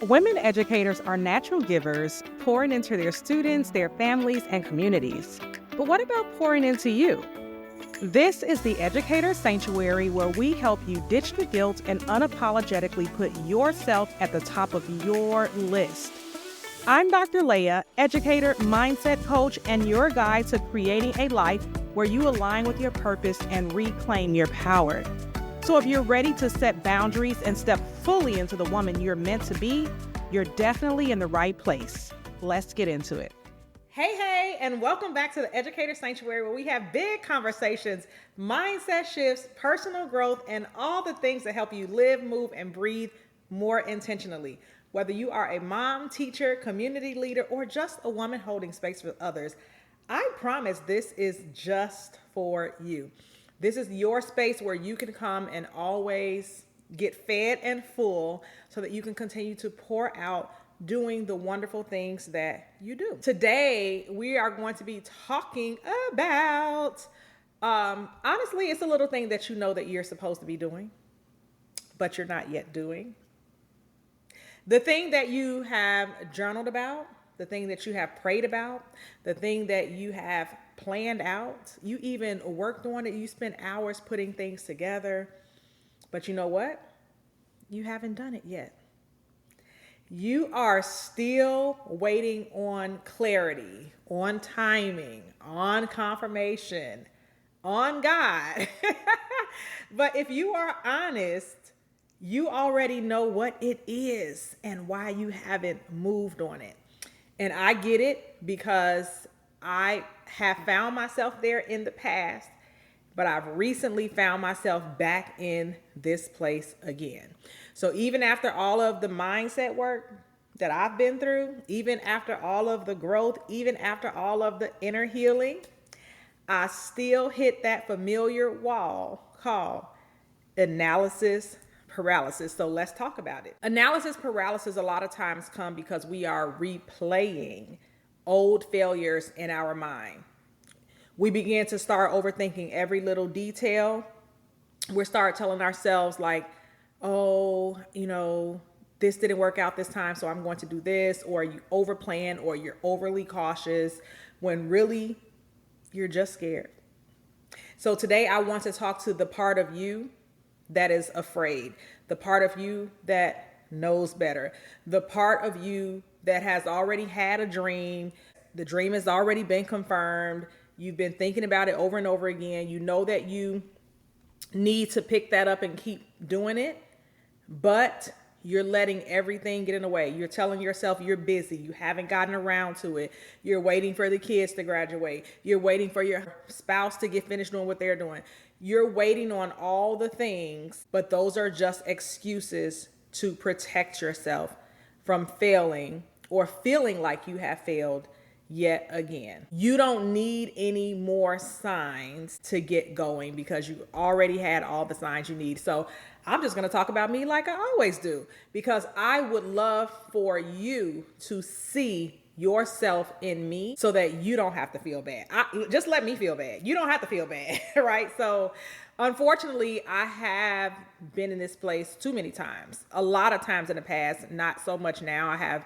Women educators are natural givers, pouring into their students, their families, and communities. But what about pouring into you? This is the Educator Sanctuary, where we help you ditch the guilt and unapologetically put yourself at the top of your list. I'm Dr. Leah, educator, mindset coach, and your guide to creating a life where you align with your purpose and reclaim your power. So if you're ready to set boundaries and step fully into the woman you're meant to be, you're definitely in the right place. Let's get into it. Hey, and welcome back to the Educator Sanctuary, where we have big conversations, mindset shifts, personal growth, and all the things that help you live, move, and breathe more intentionally. Whether you are a mom, teacher, community leader, or just a woman holding space for others, I promise this is just for you. This is your space where you can come and always get fed and full so that you can continue to pour out doing the wonderful things that you do. Today, we are going to be talking about, honestly, it's a little thing that you know that you're supposed to be doing, but you're not yet doing. The thing that you have journaled about, the thing that you have prayed about, the thing that you have planned out, you even worked on it, you spent hours putting things together, but you know what? You haven't done it yet. You are still waiting on clarity, on timing, on confirmation, on God. But if you are honest, you already know what it is and why you haven't moved on it. And I get it, because I have found myself there in the past, but I've recently found myself back in this place again. So even after all of the mindset work that I've been through, even after all of the growth, even after all of the inner healing, I still hit that familiar wall called analysis paralysis. So let's talk about it. Analysis paralysis a lot of times come because we are replaying old failures in our mind. We begin to start overthinking every little detail. We start telling ourselves like, oh, this didn't work out this time, so I'm going to do this, or you overplan, or you're overly cautious, when really you're just scared. So today I want to talk to the part of you that is afraid, the part of you that knows better, the part of you that has already had a dream. The dream has already been confirmed. You've been thinking about it over and over again. You know that you need to pick that up and keep doing it, but you're letting everything get in the way. You're telling yourself you're busy. You haven't gotten around to it. You're waiting for the kids to graduate. You're waiting for your spouse to get finished doing what they're doing. You're waiting on all the things, but those are just excuses to protect yourself from failing or feeling like you have failed yet again. You don't need any more signs to get going, because you already had all the signs you need. So I'm just going to talk about me like I always do, because I would love for you to see yourself in me so that you don't have to feel bad. Just let me feel bad. You don't have to feel bad, right? So unfortunately, I have been in this place too many times. A lot of times in the past, not so much now. I have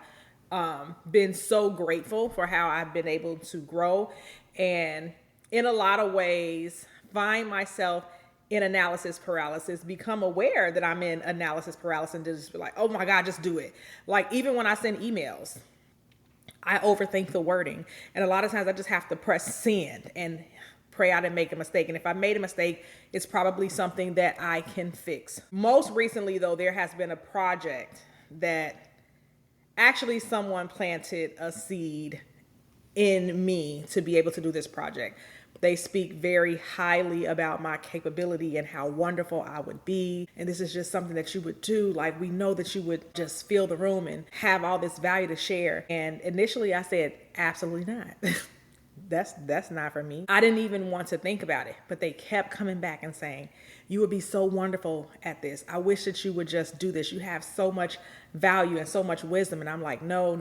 been so grateful for how I've been able to grow, and in a lot of ways find myself in analysis paralysis, become aware that I'm in analysis paralysis, and just be like, oh my God, just do it. Like even when I send emails, I overthink the wording, and a lot of times I just have to press send and pray I didn't make a mistake. And if I made a mistake, it's probably something that I can fix. Most recently though, there has been a project that actually someone planted a seed in me to be able to do this project. They speak very highly about my capability and how wonderful I would be. And this is just something that you would do. Like, we know that you would just fill the room and have all this value to share. And initially I said, absolutely not. That's not for me. I didn't even want to think about it, but they kept coming back and saying, you would be so wonderful at this. I wish that you would just do this. You have so much value and so much wisdom. And I'm like, no.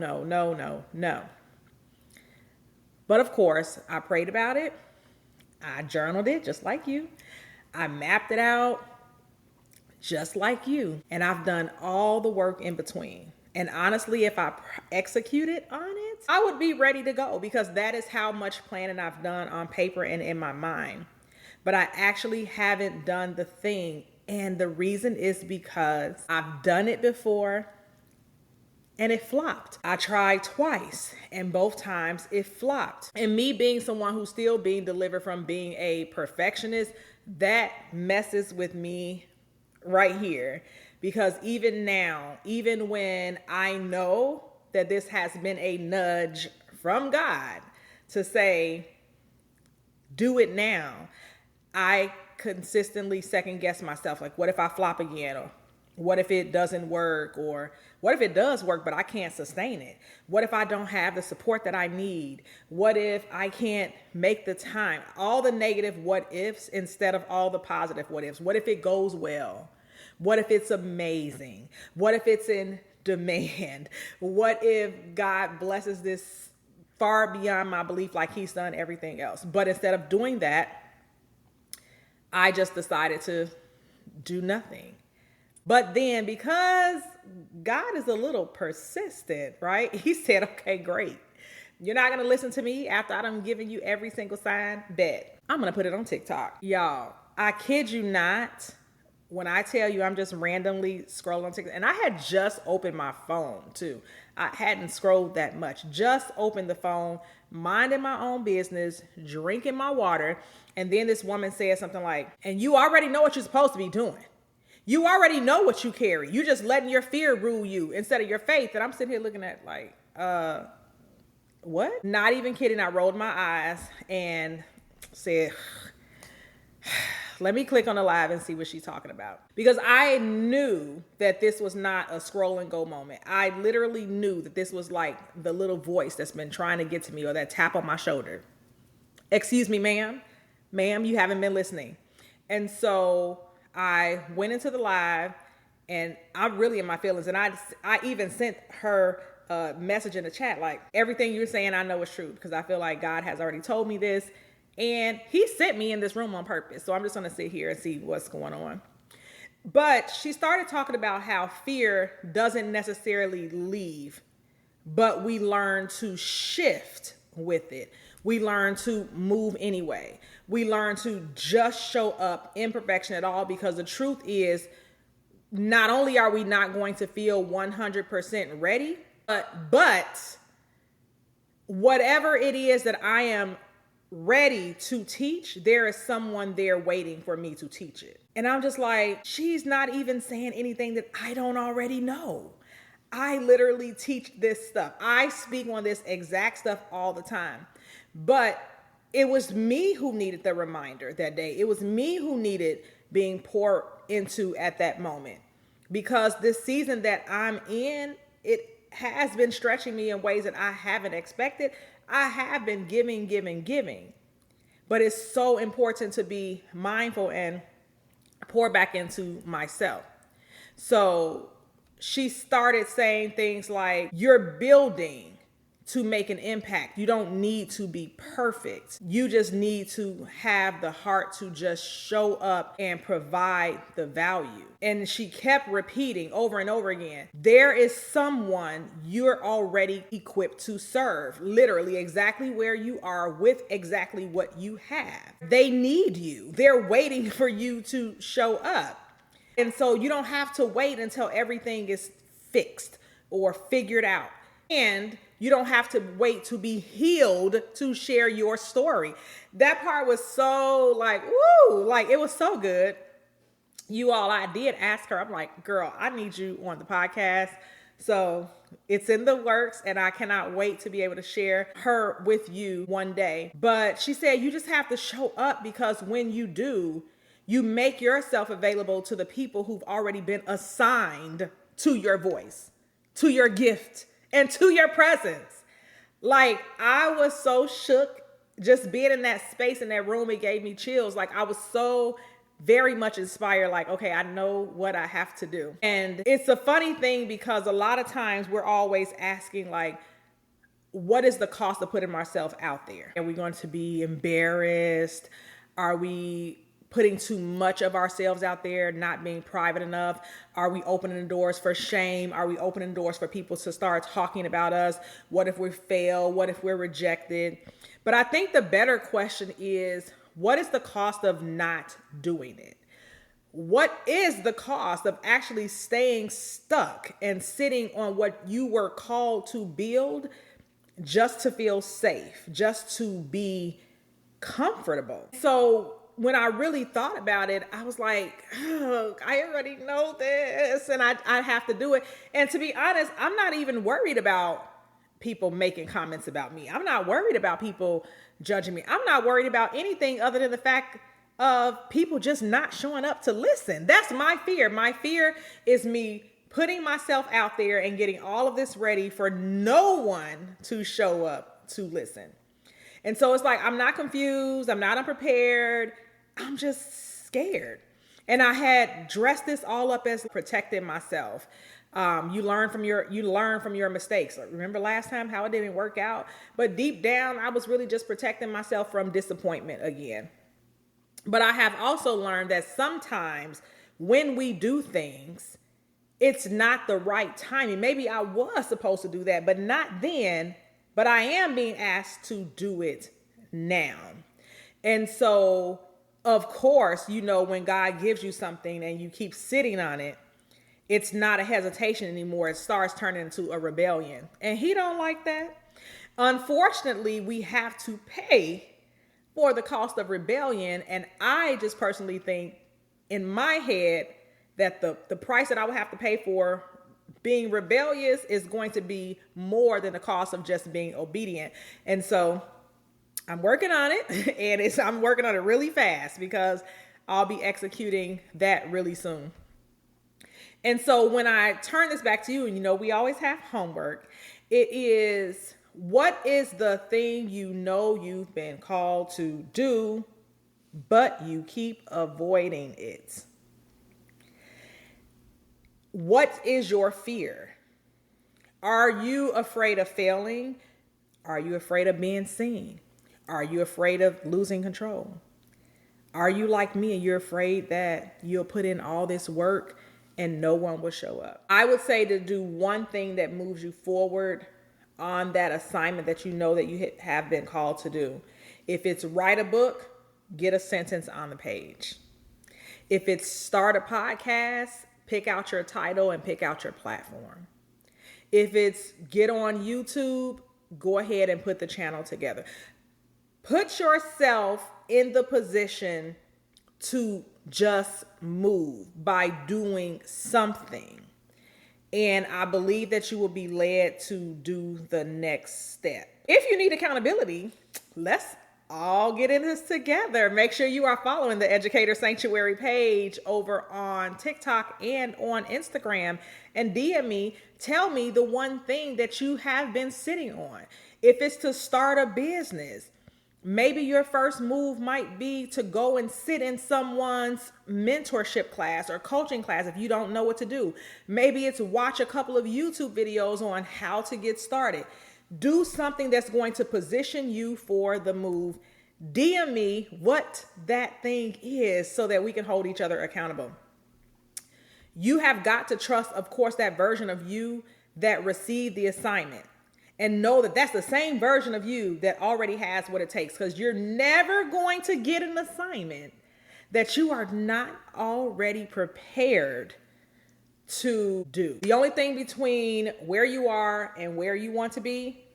But of course, I prayed about it. I journaled it just like you. I mapped it out just like you. And I've done all the work in between. And honestly, if I executed on it, I would be ready to go, because that is how much planning I've done on paper and in my mind. But I actually haven't done the thing. And the reason is because I've done it before and it flopped. I tried twice and both times it flopped. And me being someone who's still being delivered from being a perfectionist, that messes with me right here. Because even now, even when I know that this has been a nudge from God to say, do it now, I consistently second guess myself. Like, what if I flop again? Or what if it doesn't work? Or what if it does work, but I can't sustain it? What if I don't have the support that I need? What if I can't make the time? All the negative what ifs instead of all the positive what ifs. What if it goes well? What if it's amazing? What if it's in demand? What if God blesses this far beyond my belief, like he's done everything else? But instead of doing that, I just decided to do nothing. But then, because God is a little persistent, right? He said, okay, great. You're not going to listen to me after I done given you every single sign? Bet. I'm going to put it on TikTok. Y'all, I kid you not, when I tell you I'm just randomly scrolling on TikTok, and I had just opened my phone too. I hadn't scrolled that much. Just opened the phone, minding my own business, drinking my water. And then this woman said something like, and you already know what you're supposed to be doing. You already know what you carry. You just letting your fear rule you instead of your faith. And I'm sitting here looking at like, what? Not even kidding. I rolled my eyes and said, let me click on the live and see what she's talking about. Because I knew that this was not a scroll and go moment. I literally knew that this was like the little voice that's been trying to get to me, or that tap on my shoulder. Excuse me, ma'am. Ma'am, you haven't been listening. And so I went into the live, and I'm really in my feelings. And I even sent her a message in the chat, like, everything you're saying I know is true, because I feel like God has already told me this. And he sent me in this room on purpose. So I'm just going to sit here and see what's going on. But she started talking about how fear doesn't necessarily leave, but we learn to shift with it. We learn to move anyway. We learn to just show up imperfection at all, because the truth is, not only are we not going to feel 100% ready, but whatever it is that I am ready to teach, there is someone there waiting for me to teach it. And I'm just like, she's not even saying anything that I don't already know. I literally teach this stuff. I speak on this exact stuff all the time. But it was me who needed the reminder that day. It was me who needed being poured into at that moment. Because this season that I'm in, it has been stretching me in ways that I haven't expected. I have been giving. But it's so important to be mindful and pour back into myself. So she started saying things like, you're building to make an impact. You don't need to be perfect. You just need to have the heart to just show up and provide the value. And she kept repeating over and over again, there is someone you're already equipped to serve, literally exactly where you are with exactly what you have. They need you. They're waiting for you to show up. And so you don't have to wait until everything is fixed or figured out. And you don't have to wait to be healed to share your story. That part was so like, woo, like it was so good. You all, I did ask her, I'm like, girl, I need you on the podcast. So it's in the works, and I cannot wait to be able to share her with you one day. But she said, you just have to show up, because when you do, you make yourself available to the people who've already been assigned to your voice, to your gift, and to your presence. Like, I was so shook just being in that space, in that room. It gave me chills. Like, I was so very much inspired. Like, okay, I know what I have to do. And it's a funny thing, because a lot of times we're always asking, like, what is the cost of putting ourselves out there? Are we going to be embarrassed? Are we putting too much of ourselves out there, not being private enough? Are we opening the doors for shame? Are we opening doors for people to start talking about us? What if we fail? What if we're rejected? But I think the better question is, what is the cost of not doing it? What is the cost of actually staying stuck and sitting on what you were called to build just to feel safe, just to be comfortable? So when I really thought about it, I was like, oh, I already know this and I have to do it. And to be honest, I'm not even worried about people making comments about me. I'm not worried about people judging me. I'm not worried about anything other than the fact of people just not showing up to listen. That's my fear. My fear is me putting myself out there and getting all of this ready for no one to show up to listen. And so it's like, I'm not confused. I'm not unprepared. I'm just scared. And I had dressed this all up as protecting myself. You learn from your mistakes. Remember last time how it didn't work out? But deep down, I was really just protecting myself from disappointment again. But I have also learned that sometimes when we do things, it's not the right timing. Maybe I was supposed to do that, but not then. But I am being asked to do it now. And so, of course, when God gives you something and you keep sitting on it, it's not a hesitation anymore. It starts turning into a rebellion. And he don't like that. Unfortunately, we have to pay for the cost of rebellion. And I just personally think in my head that the price that I would have to pay for being rebellious is going to be more than the cost of just being obedient. And so I'm working on it, and I'm working on it really fast because I'll be executing that really soon. And so when I turn this back to you, and we always have homework, it is, what is the thing you've been called to do, but you keep avoiding it? What is your fear? Are you afraid of failing? Are you afraid of being seen? Are you afraid of losing control? Are you like me and you're afraid that you'll put in all this work and no one will show up? I would say to do one thing that moves you forward on that assignment that that you have been called to do. If it's write a book, get a sentence on the page. If it's start a podcast, pick out your title and pick out your platform. If it's get on YouTube, go ahead and put the channel together. Put yourself in the position to just move by doing something. And I believe that you will be led to do the next step. If you need accountability, let's all get in this together. Make sure you are following the Educator Sanctuary page over on TikTok and on Instagram, and DM me. Tell me the one thing that you have been sitting on. If it's to start a business, maybe your first move might be to go and sit in someone's mentorship class or coaching class if you don't know what to do. Maybe it's watch a couple of YouTube videos on how to get started. Do something that's going to position you for the move. DM me what that thing is so that we can hold each other accountable. You have got to trust, of course, that version of you that received the assignment. And know that that's the same version of you that already has what it takes, because you're never going to get an assignment that you are not already prepared to do. The only thing between where you are and where you want to be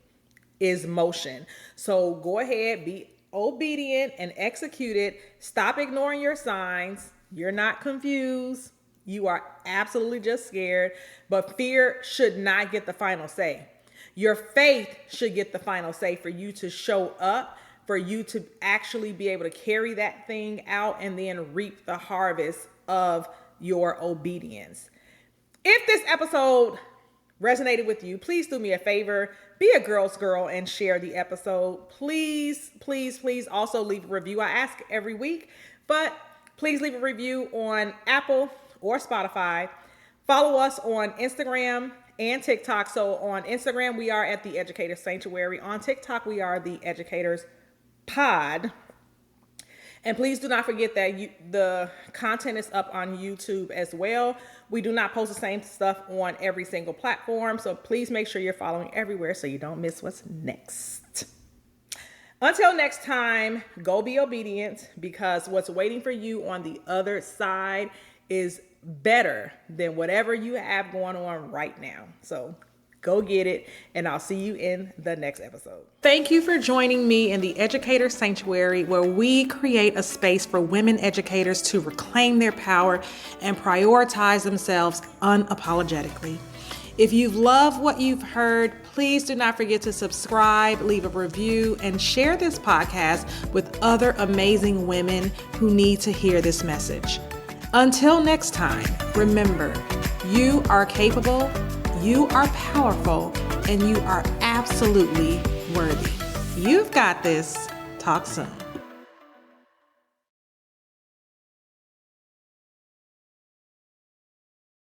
is motion. So go ahead, be obedient and execute it. Stop ignoring your signs. You're not confused. You are absolutely just scared, but fear should not get the final say. Your faith should get the final say for you to show up, for you to actually be able to carry that thing out and then reap the harvest of your obedience. If this episode resonated with you, please do me a favor. Be a girl's girl and share the episode. Please, please, please also leave a review. I ask every week, but please leave a review on Apple or Spotify. Follow us on Instagram and TikTok. So on Instagram, we are at the Educator Sanctuary. On TikTok, we are the Educators Pod. And please do not forget that the content is up on YouTube as well. We do not post the same stuff on every single platform, so please make sure you're following everywhere so you don't miss what's next. Until next time, go be obedient, because what's waiting for you on the other side is better than whatever you have going on right now. So go get it, and I'll see you in the next episode. Thank you for joining me in the Educator Sanctuary, where we create a space for women educators to reclaim their power and prioritize themselves unapologetically. If you've loved what you've heard, please do not forget to subscribe, leave a review, and share this podcast with other amazing women who need to hear this message. Until next time, remember, you are capable, you are powerful, and you are absolutely worthy. You've got this. Talk soon.